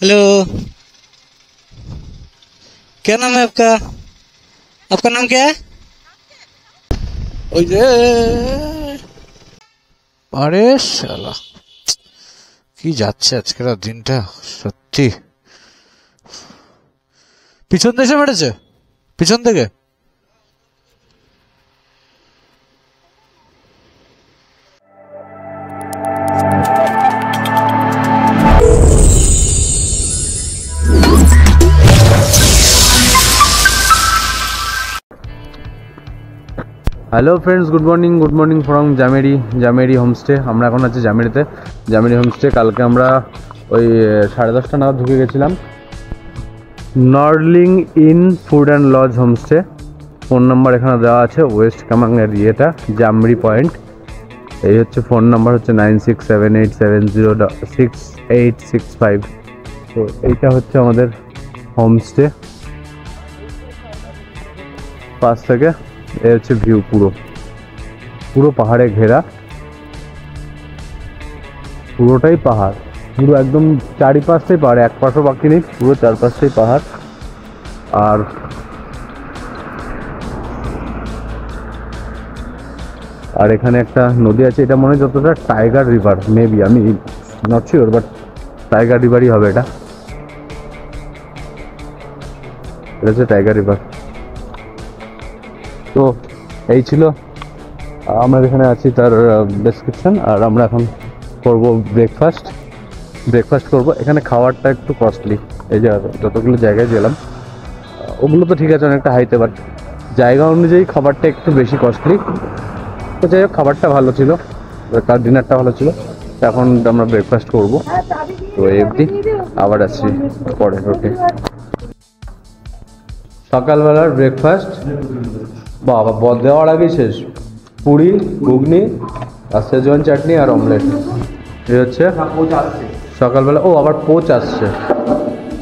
Hello, क्या नाम है आपका? आपका नाम क्या है? ওই যে আরে শালা কি যাচ্ছে আজকের দিনটা, সত্যি পিছন দেশে মেরেছে, পিছন থেকে। Hello friends, good morning from Jameri homestay. আমরা এখন আছি জামেরি হোমস্টে। কালকে আমরা ওই 10:30 নাগাদ ঢুকে গেছিলাম Norling in food and lodge homestay. Phone number এখানে দেওয়া আছে, ওয়েস্ট কামাংয়ের ইয়েটা জামরি পয়েন্ট। এই হচ্ছে ফোন নাম্বার, হচ্ছে 9678706865। তো এইটা হচ্ছে আমাদের হোমস্টে। পাশ থেকে এই হচ্ছে ভিউ, পুরো পাহাড়ে ঘেরা, পুরোটাই পাহাড়, পুরো একদম চারিপাশটাই পাহাড়, এক পাশও বাকি নেই, পুরো চারপাশটাই পাহাড়। আর এখানে একটা নদী আছে, এটা মনে হয় যতটা টাইগার রিভার, মেবি, আমি নট শিওর, বাট টাইগার রিভারই হবে এটা হচ্ছে টাইগার রিভার। তো এই ছিল, আমরা যেখানে আছি তার ডেসক্রিপশন। আর আমরা এখন করব ব্রেকফাস্ট করব। এখানে খাবারটা একটু কস্টলি, এই যে যতগুলো জায়গায় গেলাম ওগুলো তো ঠিক আছে অনেকটা হাইতে, বাট জায়গা অনুযায়ী খাবারটা একটু বেশি কস্টলি। তো যাই হোক, খাবারটা ভালো ছিল, তার ডিনারটা ভালো ছিল। এখন আমরা ব্রেকফাস্ট করব। তো এমনি আবার আসছি পরে। ওকে, সকালবেলার ব্রেকফাস্ট বাবা দেওয়ার আগেই শেষ। পুরি, ঘুগনি আর সেজওয়ান চাটনি আর অমলেট। এই হচ্ছে সকালবেলা। ও আবার পোচ আসছে,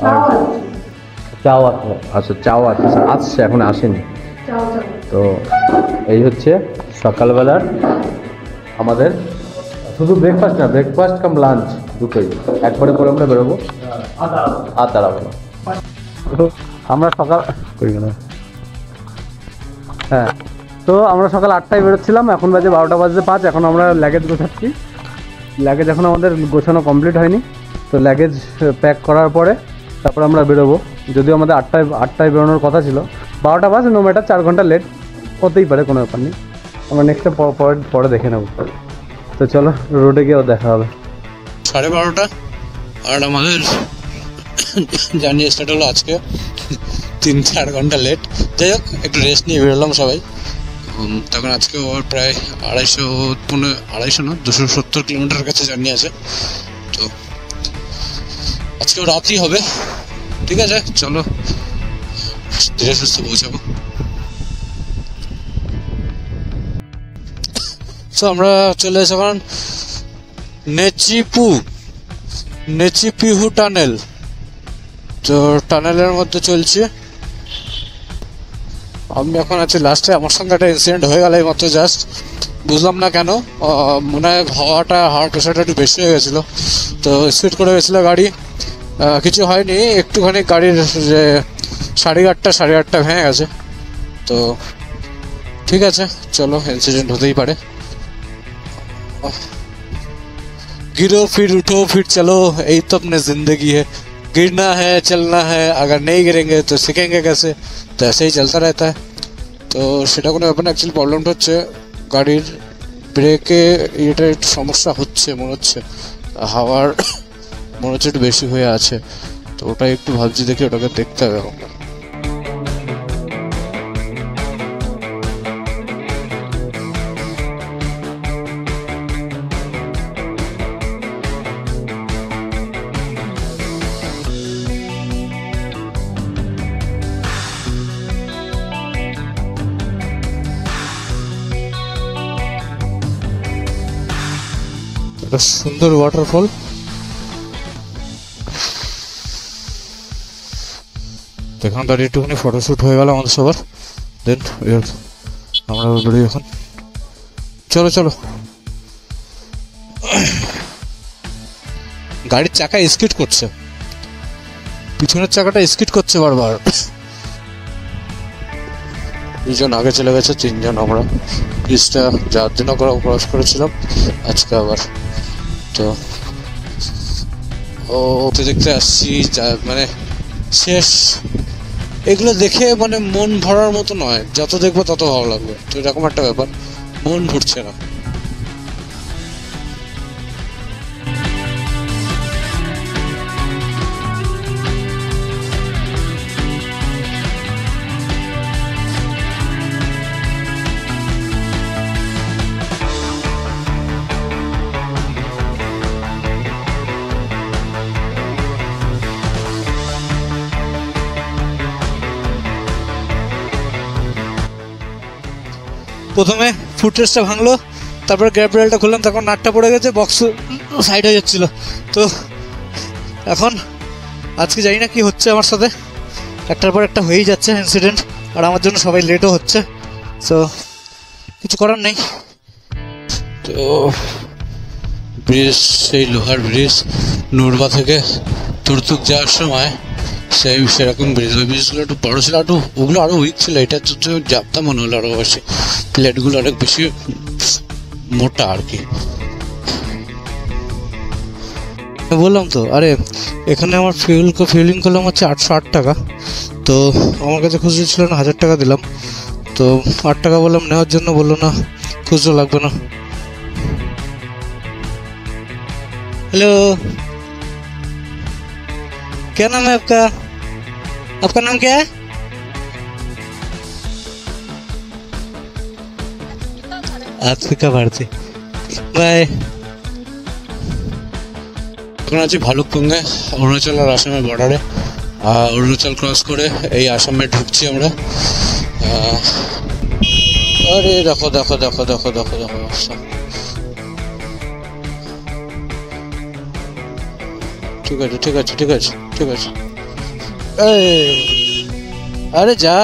আর চাও আছে। আচ্ছা, চাও আসছে, এখন আসেনি। তো এই হচ্ছে সকালবেলার আমাদের, শুধু ব্রেকফাস্ট না, ব্রেকফাস্ট কাম লাঞ্চ দুটোই একবারে করে আমরা বেরোবো। আর দাঁড়াবো না, আমরা সকাল হ্যাঁ। তো আমরা সকাল 8টায় বেরোচ্ছিলাম, এখন বাজে 12টা বাজতে 5। এখন আমরা লাগেজ গোছাচ্ছি। লাগেজ এখন আমাদের গোছানো কমপ্লিট হয়নি, তো লাগেজ প্যাক করার পরে তারপর আমরা বেরোবো। যদিও আমাদের 8টায় বেরোনোর কথা ছিল, 12টা বাজে, নো ম্যাটার, 4 ঘন্টা লেট হতেই পারে, কোনো ব্যাপার নেই। আমরা নেক্সটে পরে দেখে নেব। তো চলো, রোডে গিয়েও দেখা হবে। 12:30 আর আমাদের জার্নি স্টার্ট হলো আজকে 3-4 ঘন্টা লেট। যাই হোক, একটু রেস্ট নিয়ে বেরোলাম সবাই। তখন আজকে ওর প্রায় 270 কিলোমিটার কাছে জার্নি আছে। তো আজকেও রাতই হবে। ঠিক আছে, চলো ধীরে সুস্থে পৌঁছাবো। তো আমরা চলে এসে এখন নেচিপিহু টানেল। তো টানেলের মধ্যে চলছে। আমি এখন আছি লাস্টে। আমার সঙ্গে একটা ইনসিডেন্ট হয়ে গেল এই মাত্র, জাস্ট বুঝলাম না কেন। মনে হয় হাওয়ার প্রেশারটা একটু বেশি হয়ে গেছিলো, তো স্পিড করে গেছিলো গাড়ি। কিছু হয়নি, একটুখানি গাড়ির যে সাড়ে আটটা ভেঙে গেছে। তো ঠিক আছে, চলো, ইনসিডেন্ট হতেই পারে। गिरो फिर उठो फिर चलो, यही तो अपने जिंदगी है। गिरना है, चलना है, अगर नहीं गिरेंगे तो सीखेंगे कैसे। तो ऐसे ही चलता रहता है। তো সেটা কোনো ব্যাপার না। অ্যাকচুয়ালি প্রবলেমটা হচ্ছে গাড়ির ব্রেকে, এটা একটু সমস্যা হচ্ছে মনে হচ্ছে, হাওয়ার মনে হচ্ছে একটু বেশি হয়ে আছে। তো ওটাই একটু ভাবছি, দেখি ওটাকে দেখতে হবে এখন। সুন্দর ওয়াটারফল। এখানে দাঁড়িয়ে একটুখানি ফটোশ্যুট হয়ে গেল আমাদের সবার। দেন আমরা বেরোই এখন। চলো গাড়ির চাকা স্কিড করছে। পিছনের চাকাটা স্কিড করছে বারবার। দুজন আগে চলে গেছে, তিনজন আমরা ব্রিজটা যার দিন ক্রস করেছিলাম আজকে আবার। তো ও দেখতে আসছি, মানে শেষ। এগুলো দেখে মানে মন ভরার মতো নয়, যত দেখবো তত ভালো লাগবে। তো এরকম একটা ব্যাপার, মন ভরছে না। প্রথমে ফুটরেস্টটা ভাঙলো, তারপরে গ্র্যাব রেলটা খুললাম, তখন নাটটা পড়ে গেছে, বক্স সাইড হয়ে যাচ্ছিল। তো এখন আজকে জানি না কি হচ্ছে আমার সাথে, একটার পর একটা হয়েই যাচ্ছে ইনসিডেন্ট, আর আমার জন্য সবাই লেটও হচ্ছে। সো কিছু করার নেই। তো ব্রিজ, সেই লোহার ব্রিজ, নুরবা থেকে তুরতুক যাওয়ার সময় সেরকম ব্রিজ। ওই ব্রিজগুলো একটু বড়ো ছিল, একটু ওগুলো আরও উইক ছিল। এটা তো যাবতা মনে হলো আরও বেশি, প্লেটগুলো অনেক বেশি মোটা আর কি। বললাম তো, আরে এখানে আমার ফিউলিং করলাম হচ্ছে 808 টাকা। তো আমার কাছে খুচরো ছিল না, 1000 টাকা দিলাম। তো 8 টাকা বললাম নেওয়ার জন্য, বললো না খুচরো লাগবে না। हेलो, क्या नाम है आपका? आपका नाम क्या है? আফ্রিকা ভারতী। বাই। এখন আছি ভালুকপুঙ্গে, অরুণাচল আর আসামের বর্ডারে। অরুণাচল ক্রস করে এই আসামে ঢুকছি আমরা। আরে দেখো দেখো দেখো দেখো দেখো দেখো, ঠিক আছে ঠিক আছে ঠিক আছে ঠিক আছে। আরে যা,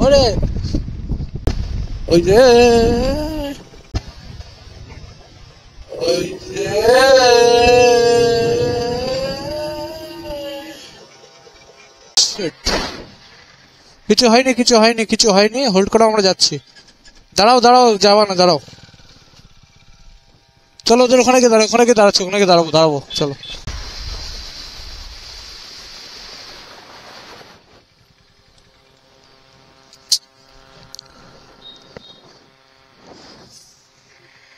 ওরে ওই যে ওই যে কিছু হয়নি কিছু হয়নি কিছু হয়নি, হোল্ড করো, আমরা যাচ্ছি। দাঁড়াও দাঁড়াও, যাওয়া না, দাঁড়াও, চলো ওদের ওখানে গিয়ে দাঁড়াও, ওখানে গিয়ে দাঁড়াচ্ছি, ওখানে গিয়ে দাঁড়াবো দাঁড়াবো, চলো।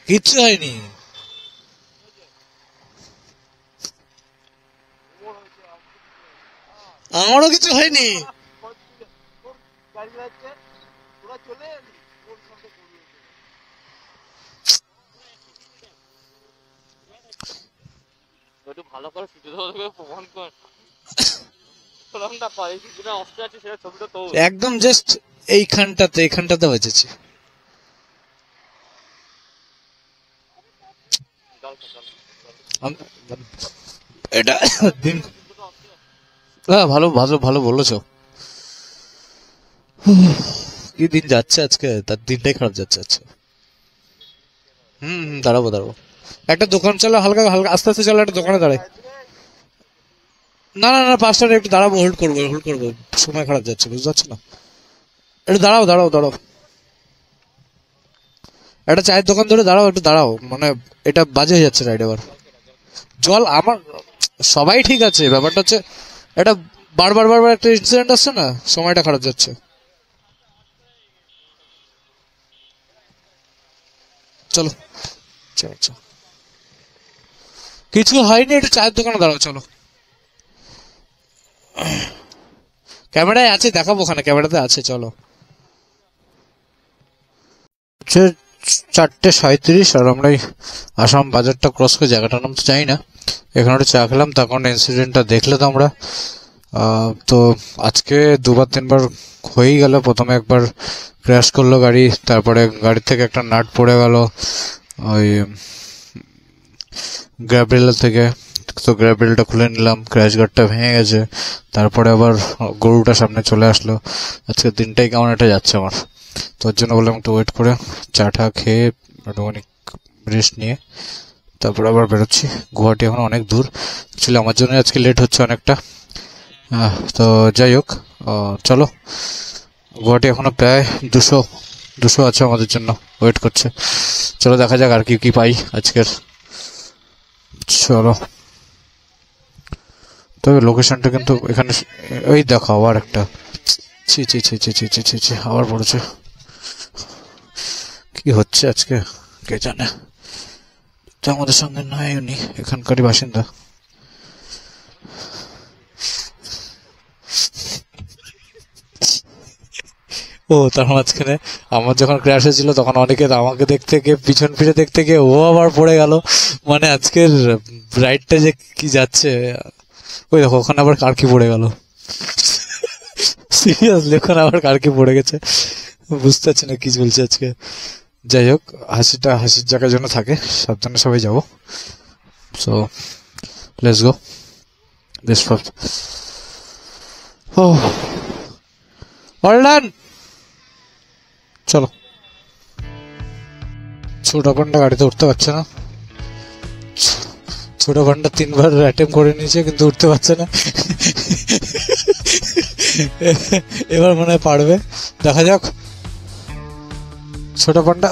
কিচ্ছু হয়নি, আমারও কিছু হয়নি। ভালো করে প্রমাণ কর, একদম জাস্ট এইখানটাতে বেঁচেছি। এটা দিন, হ্যাঁ ভালো ভালো ভালো বলেছো। কি দিন যাচ্ছে আজকে, তার দিনটাই খারাপ যাচ্ছে আজকে। দাঁড়াবো দাঁড়াবো, একটা দোকান চলো, হালকা হালকা আস্তে আস্তে চলো, একটা দোকানে দাঁড়াই। না না না, 5 টাকা একটু দাঁড়াবো, হোল্ড করবো, সময় খারাপ যাচ্ছে, বুঝতে পারছো না। একটু দাঁড়াও দাঁড়াও দাঁড়াও, একটা চায়ের দোকান ধরে দাঁড়াও, একটু দাঁড়াও, মানে এটা বাজে হয়ে যাচ্ছে রাইড। এবার জল আমার, সবাই ঠিক আছে, ব্যাপারটা হচ্ছে এটা বারবার বারবার একটা ইনসিডেন্ট আসছে না, সময়টা খারাপ যাচ্ছে। চলো চলো চলো, কিছু হয়নি, একটু চায়ের দোকানে দাঁড়াও, চলো। ক্যামেরায় আছে, দেখাবো, ওখানে ক্যামেরাতে আছে, চলো। 4:37 আর আমরা আসাম বাজারটা ক্রস করে জায়গাটার নাম তো জানি না, এখানে একটা চা খেলাম, তখন ইনসিডেন্টটা দেখলে তো আমরা। তো আজকে দুবার তিনবার হয়েই গেল। প্রথমে একবার ক্র্যাশ করলো গাড়ি, তারপরে গাড়ি থেকে একটা নাট পড়ে গেল ওই গ্র্যাবরেল থেকে, তো গ্র্যাবরেলটা খুলে নিলাম, ক্র্যাশ গার্ডটা ভেঙে গেছে। তারপরে আবার গরুটা সামনে চলে আসলো। আজকে দিনটাই কেমন একটা যাচ্ছে আমার। তোর জন্য বললাম একটু ওয়েট করে চা টা খেয়ে একটুখানি রেস্ট নিয়ে তারপর আবার বেরোচ্ছি। গুয়াহাটি এখন অনেক দূর, অ্যাকচুয়ালি আমার জন্য আজকে লেট হচ্ছে অনেকটা। তো যাই হোক, চলো। গুয়াহাটি এখনো প্রায় 200 আছে আমাদের জন্য ওয়েট করছে। চলো দেখা যাক আর কি কি পাই আজকের। চলো, তবে লোকেশনটা কিন্তু এখানে ওই দেখো আবার একটা ছি ছি ছি ছি ছি ছি ছি ছি আবার পড়েছে। কি হচ্ছে আজকে কে জানে। তো আমাদের সঙ্গে নয়, উনি এখানকারই বাসিন্দা। ও তার মাঝখানে আমার যখন ক্র্যাশ হয়েছিল তখন অনেকে আমাকে দেখতে গিয়ে পিছন ফিরে দেখতে গিয়ে ও আবার পড়ে গেল। মানে আজকের রাইডটা যে কি যাচ্ছে। ওই দেখো ওখানে আবার কার কি পড়ে গেল, সিরিয়াসলি ওখানে আবার কার কি পড়ে গেছে, বুঝতে পারছি না কি চলছে আজকে। যাই হোক, হাসিটা হাসির জায়গার জন্য থাকে, সাবধানে সবাই যাবো। So let's go this first. Oh all done, চলো। ছোট পান্ডা গাড়িতে উঠতে পারছে না। ছোট পান্ডা 3বার অ্যাটেম্প করে নিয়েছে কিন্তু উঠতে পারছে না। এবার মনে হয় পারবে, দেখা যাক। ছোট পান্ডা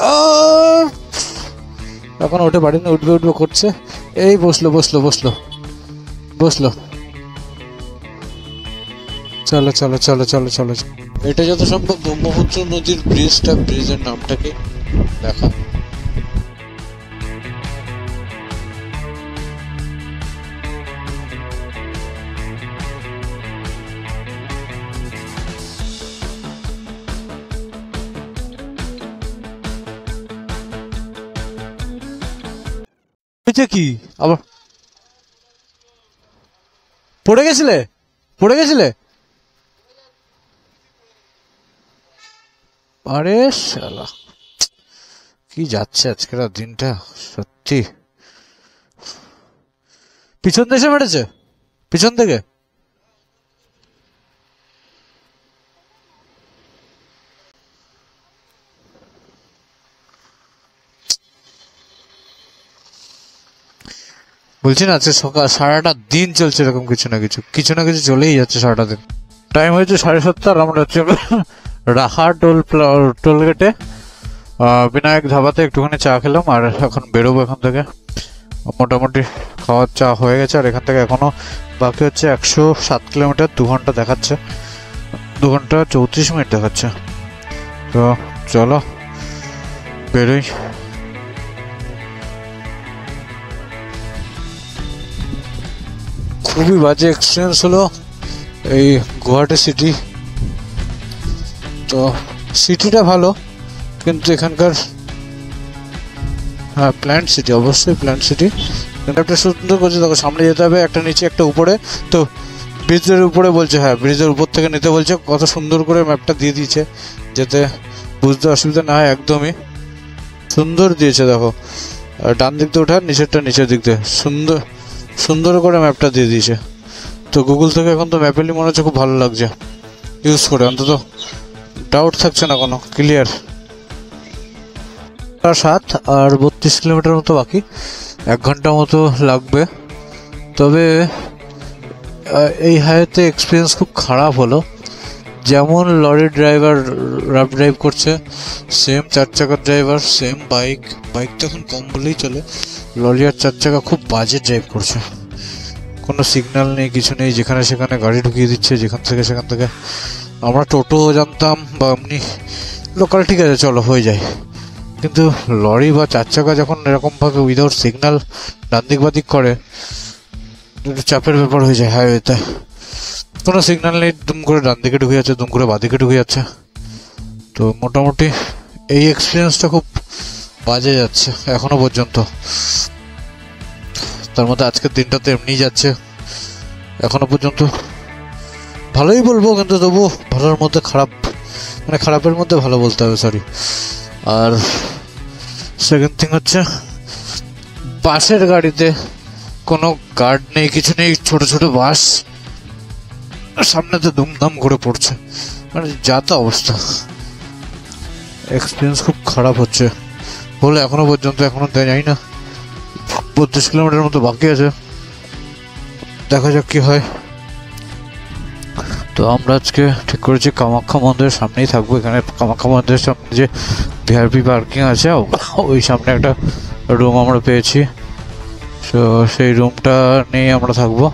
এখন উঠে পারিনি, উঠবে উঠবে করছে। এই বসলো বসলো বসলো বসলো। চলো চলো চলো চলো চলো। এটা যত সম্ভব ব্রহ্মপুত্র নদীর ব্রিজটা, ব্রিজের নামটা কি দেখা। কি আবার পড়ে গেছিলে, পড়ে গেছিলে? আরে শালা কি যাচ্ছে আজকের দিনটা সত্যি। পিছন দেশে মেরেছে, পিছন থেকে। বলছি না আজকে সকাল সারাটা দিন চলছে এরকম কিছু না কিছু কিছু না কিছু চলেই যাচ্ছে সারাটা দিন। টাইম হয়েছে 7:30। আমরা হচ্ছে রাহা টোল গেটে বিনায়ক ধাবাতে একটুখানি চা খেলাম, আর এখন বেরোবো এখান থেকে। মোটামুটি খাওয়ার চা হয়ে গেছে, আর এখান থেকে এখনো বাকি হচ্ছে 107 কিলোমিটার। 2 ঘন্টা দেখাচ্ছে, 2 ঘন্টা 34 মিনিট দেখাচ্ছে। তো চলো বেরোই। খুবই বাজে এক্সপিরিয়েন্স হলো এই গুয়াহাটি সিটি। তো সিটিটা ভালো, কিন্তু এখানকার হ্যাঁ প্ল্যান্ট সিটি, অবশ্যই প্ল্যান্ট সিটি। কিন্তু একটা সুন্দর করছে, দেখো সামনে যেতে হবে, একটা নিচে একটা উপরে। তো ব্রিজের উপরে বলছে, হ্যাঁ ব্রিজের উপর থেকে নিতে বলছে। কত সুন্দর করে ম্যাপটা দিয়ে দিয়েছে যাতে বুঝতে অসুবিধা না হয়, একদমই সুন্দর দিয়েছে। দেখো ডান দিক দিয়ে ওঠার, নিচেরটা নিচের দিক দিয়ে সুন্দর সুন্দর করে ম্যাপটা দিয়ে দিয়েছে। তো গুগল থেকে এখন তো ম্যাপেলি মনে হচ্ছে খুব ভালো লাগছে ইউজ করে, অন্তত ডাউট থাকছে না কোনো, ক্লিয়ার। 7 আর 32 কিলোমিটার মতো বাকি, 1 ঘন্টা মতো লাগবে। তবে এই হাইওয়েতে এক্সপিরিয়েন্স খুব খারাপ হলো। যেমন লরির ড্রাইভার রাফ ড্রাইভ করছে, সেম 4 চাকার ড্রাইভার, সেম বাইক তো এখন কম বলেই চলে। লরি আর 4 চাকা খুব বাজে ড্রাইভ করছে, কোনো সিগন্যাল নেই, কিছু নেই, যেখানে সেখানে গাড়ি ঢুকিয়ে দিচ্ছে যেখান থেকে সেখান থেকে। আমরা টোটো জানতাম বা এমনি লোকাল ঠিক আছে চলো হয়ে যায়, কিন্তু লরি বা 4 চাকা যখন এরকমভাবে উইদাউট সিগন্যাল ডান দিক বাদিক করে, একটু চাপের ব্যাপার হয়ে যায় হাইওয়েতে। কোনো সিগন্যাল নেই, দুম করে ডান দিকে ঢুকে যাচ্ছে, দুম করে বাদিকে ঢুকে যাচ্ছে। তো মোটামুটি এই এক্সপিরিয়েন্সটা খুব বাজে যাচ্ছে এখনো পর্যন্ত। তার মধ্যে আজকের দিনটা তো এমনিই যাচ্ছে এখনো পর্যন্ত। ভালোই বলবো, কিন্তু তবু ভালোর মধ্যে খারাপ, মানে খারাপের মধ্যে ভালো বলতে হবে, সরি। আর সেকেন্ড থিং হচ্ছে বাসের গাড়িতে কোনো গার্ড নেই, কিছু নেই, ছোট ছোট বাস, সামনেতে দুমদাম করে পড়ছে, মানে যা তা অবস্থা। এক্সপিরিয়েন্স খুব খারাপ হচ্ছে বলে এখনো পর্যন্ত, এখনো জানি না, 32 কিলোমিটার মতো বাকি আছে, দেখা যাক কি হয়। তো আমরা আজকে ঠিক করেছি কামাখ্যা মন্দিরের সামনেই থাকবো। এখানে কামাখ্যা মন্দিরের সামনে যে ভিআরপি পার্কিং আছে, ওই সামনে একটা রুম আমরা পেয়েছি, তো সেই রুমটা নিয়ে আমরা থাকবো।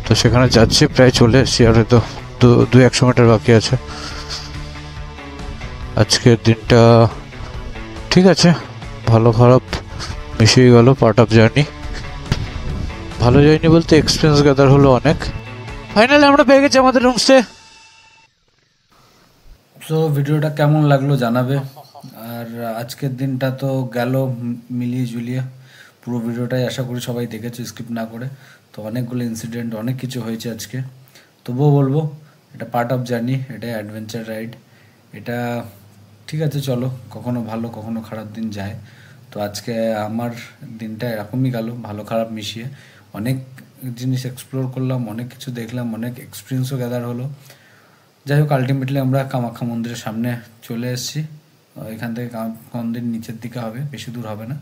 তো সেখানে যাচ্ছি, প্রায় চলে এসেছি, আর হয়তো 200 মিটার বাকি আছে। আজকের দিনটা ঠিক আছে, ভালো খারাপ মিশিয়ে গেল, পার্ট অফ জার্নি। ভালো যায়নি বলতে এক্সপিরিয়েন্স গ্যাদার হলো অনেক। ফাইনালি আমরা পেয়ে গেছি আমাদের রুমস্টে। সো ভিডিওটা কেমন লাগলো জানাবে। আর আজকের দিনটা তো গেল মিলিয়ে ঝুলিয়ে, পুরো ভিডিওটাই আশা করি সবাই দেখেছো স্কিপ না করে। তো অনেকগুলো ইনসিডেন্ট, অনেক কিছু হয়েছে আজকে, তবুও বলবো এটা পার্ট অফ জার্নি, এটা অ্যাডভেঞ্চার রাইড। এটা ঠিক আছে, চলো, কখনো ভালো কখনো খারাপ দিন যায়। তো আজকে আমার দিনটা এরকমই গেল, ভালো খারাপ মিশিয়ে। অনেক জিনিস এক্সপ্লোর করলাম, অনেক কিছু দেখলাম, অনেক এক্সপিরিয়েন্সও গ্যাদার হলো। যাই হোক, আলটিমেটলি আমরা কামাখ্যা মন্দিরের সামনে চলে এসেছি। এখান থেকে কামাখ্যা মন্দির নিচের দিকে হবে, বেশি দূর হবে না,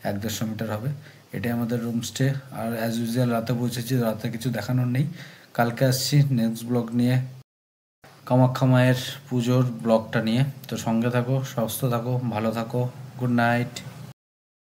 1-150 মিটার হবে। এটাই আমাদের রুম স্টে। আর অ্যাজ ইউজুয়াল রাতে পৌঁছেছি, রাতে কিছু দেখানোর নেই, কালকে আসছি নেক্সট ব্লগ নিয়ে, কামাখ্যা মায়ের পুজোর ব্লগটা নিয়ে। তো সঙ্গে থাকো, সুস্থ থাকো, ভালো থাকো, গুড নাইট।